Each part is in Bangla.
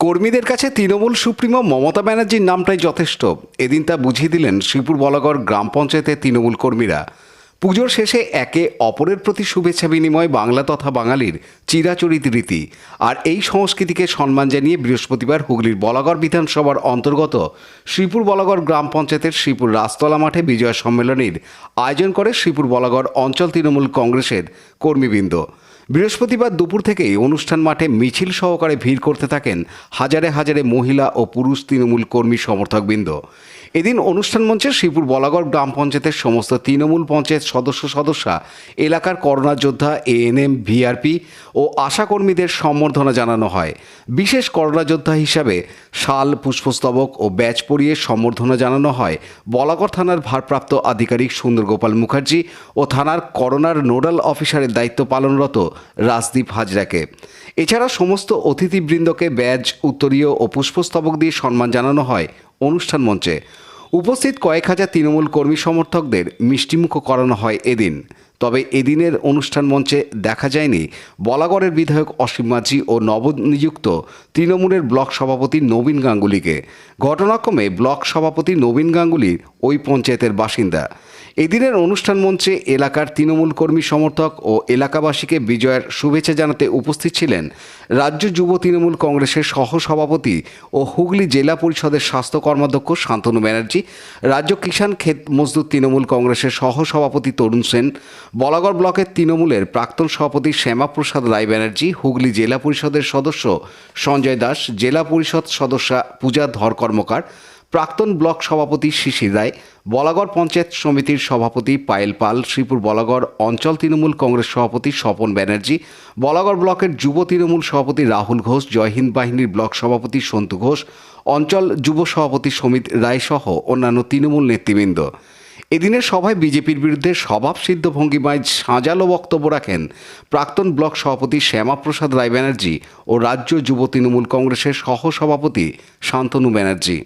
কর্মীদের কাছে তৃণমূল সুপ্রিমো মমতা ব্যানার্জির নামটাই যথেষ্ট। এদিন তা বুঝিয়ে দিলেন শ্রীপুর বলাগড় গ্রাম পঞ্চায়েতের তৃণমূল কর্মীরা। পুজোর শেষে একে অপরের প্রতি শুভেচ্ছা বিনিময় বাংলা তথা বাঙালির চিরাচরিত রীতি। আর এই সংস্কৃতিকে সম্মান জানিয়ে বৃহস্পতিবার হুগলির বলাগড় বিধানসভার অন্তর্গত শ্রীপুর বলাগড় গ্রাম পঞ্চায়েতের শ্রীপুর রাজতলা মাঠে বিজয় সম্মেলনের আয়োজন করে শ্রীপুর বলাগড় অঞ্চল তৃণমূল কংগ্রেসের কর্মীবৃন্দ। বৃহস্পতিবার দুপুর থেকেই অনুষ্ঠান মাঠে মিছিল সহকারে ভিড় করতে থাকেন হাজারে হাজারে মহিলা ও পুরুষ তৃণমূল কর্মী সমর্থকবৃন্দ। এদিন অনুষ্ঠান মঞ্চে শ্রীপুর বলাগড় গ্রাম পঞ্চায়েতের সমস্ত তৃণমূল পঞ্চায়েত সদস্যা, এলাকার করোনা যোদ্ধা, এএনএম, ভিআরপি ও আশাকর্মীদের সম্বর্ধনা জানানো হয়। বিশেষ করোনা যোদ্ধা হিসাবে শাল, পুষ্পস্তবক ও ব্যাজ পরিয়ে সম্বর্ধনা জানানো হয় বলাগড় থানার ভারপ্রাপ্ত আধিকারিক সুন্দর গোপাল মুখার্জি ও থানার করোনার নোডাল অফিসারের দায়িত্ব পালনরত রাজদীপ হাজরাকে। এছাড়া সমস্ত অতিথিবৃন্দকে ব্যাজ, উত্তরীয় ও পুষ্পস্তবক দিয়ে সম্মান জানানো হয়। অনুষ্ঠান মঞ্চে উপস্থিত কয়েক হাজার তৃণমূল কর্মী সমর্থকদের মিষ্টিমুখও করানো হয় এদিন। তবে এদিনের অনুষ্ঠান মঞ্চে দেখা যায়নি বলাগড়ের বিধায়ক অসীম মাঝি ও নবনিযুক্ত তৃণমূলের ব্লক সভাপতি নবীন গাঙ্গুলিকে। ঘটনাক্রমে ব্লক সভাপতি নবীন গাঙ্গুলি ওই পঞ্চায়েতের বাসিন্দা। এদিনের অনুষ্ঠান মঞ্চে এলাকার তৃণমূল কর্মী সমর্থক ও এলাকাবাসীকে বিজয়ের শুভেচ্ছা জানাতে উপস্থিত ছিলেন রাজ্য যুব তৃণমূল কংগ্রেসের সহসভাপতি ও হুগলি জেলা পরিষদের স্বাস্থ্য কর্মাধ্যক্ষ শান্তনু ব্যানার্জি, রাজ্য কিষাণ ক্ষেত মজদুর তৃণমূল কংগ্রেসের সহসভাপতি তরুণ সেন, বলাগড় ব্লকের তৃণমূলের প্রাক্তন সভাপতি শ্যামাপ্রসাদ রায় ব্যানার্জি, হুগলি জেলা পরিষদের সদস্য সঞ্জয় দাস, জেলা পরিষদ সদস্যা পূজা ধর কর্মকার, প্রাক্তন ব্লক সভাপতি শিশির রায়, বলাগড় পঞ্চায়েত সমিতির সভাপতি পায়েল পাল, শ্রীপুর বলাগড় অঞ্চল তৃণমূল কংগ্রেস সভাপতি স্বপন ব্যানার্জি, বলাগড় ব্লকের যুব তৃণমূল সভাপতি রাহুল ঘোষ, জয়হিন্দ বাহিনীর ব্লক সভাপতি সন্তু ঘোষ, অঞ্চল যুব সভাপতি সমিত রায় সহ অন্যান্য তৃণমূল নেতৃবৃন্দ। এদিনের সভায় বিজেপির বিরুদ্ধে স্বভাবসিদ্ধ ভঙ্গিমায় সাজালো বক্তব্য রাখেন প্রাক্তন ব্লক সভাপতি শ্যামাপ্রসাদ রায় ব্যানার্জি ও রাজ্য যুব তৃণমূল কংগ্রেসের সহসভাপতি শান্তনু ব্যানার্জি।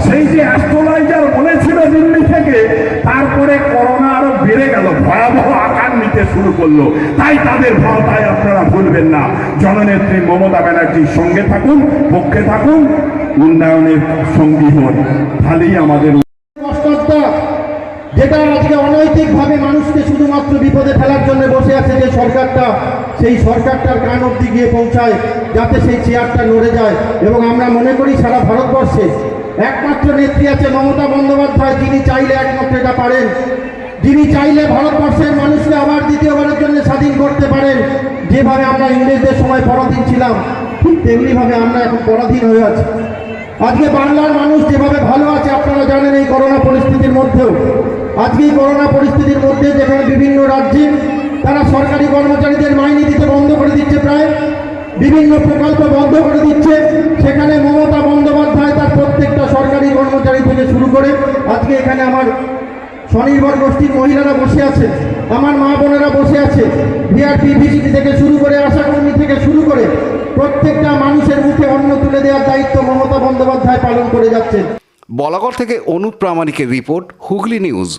সেই যে অ্যাস্ট্রোলজার বলেছিল দিল্লি থেকে, তারপরে করোনা আরো বেড়ে গেল, ভয়াবহ আকার নিতে শুরু করলো। তাই তাদের ভাবনায় আপনারা ভুলবেন না, জননেত্রী মমতা ব্যানার্জির সঙ্গে থাকুন, পক্ষে থাকুন, উন্নয়নের সঙ্গী হন, তাহলেই আমাদের যেটা আজকে অনৈতিকভাবে মানুষকে শুধুমাত্র বিপদে ফেলার জন্য বসে আছে যে সরকারটা, সেই সরকারটার কান অবধি গিয়ে পৌঁছায়, যাতে সেই চেয়ারটা নড়ে যায়। এবং আমরা মনে করি সারা ভারতবর্ষে একমাত্র নেত্রী আছে মমতা বন্দ্যোপাধ্যায়, যিনি চাইলে একমাত্র এটা পারেন, যিনি চাইলে ভারতবর্ষের মানুষকে আবার দ্বিতীয়বারের জন্য স্বাধীন করতে পারেন। যেভাবে আমরা ইংরেজদের সময় পরাধীন ছিলাম, ঠিক তেমনিভাবে আমরা এখন পরাধীন হয়ে আছি। আজকে বাংলার মানুষ যেভাবে ভালো আছে আপনারা জানেন, এই করোনা পরিস্থিতির মধ্যেও, আজকে এই করোনা পরিস্থিতির মধ্যে যেখানে বিভিন্ন রাজ্যে তারা সরকারি কর্মচারীদের মাইনে দিতে বন্ধ করে দিচ্ছে, প্রায় বিভিন্ন প্রকল্প বন্ধ করে দিচ্ছে, সেখানে মমতা বন্দ্যোপাধ্যায় তার প্রত্যেকটা সরকারি কর্মচারী থেকে শুরু করে আজকে এখানে আমার স্বনির্ভর গোষ্ঠীর মহিলারা বসে আছে, আমার মা বোনেরা বসে আছে, ভিআরপি, ভিসিটি থেকে শুরু করে আশাকর্মী থেকে শুরু করে প্রত্যেকটা মানুষের মুখে অন্ন তুলে দেওয়ার দায়িত্ব মমতা বন্দ্যোপাধ্যায় পালন করে যাচ্ছেন। বলাগড় থেকে অনুপ প্রামাণিকের রিপোর্ট, হুগলি নিউজ।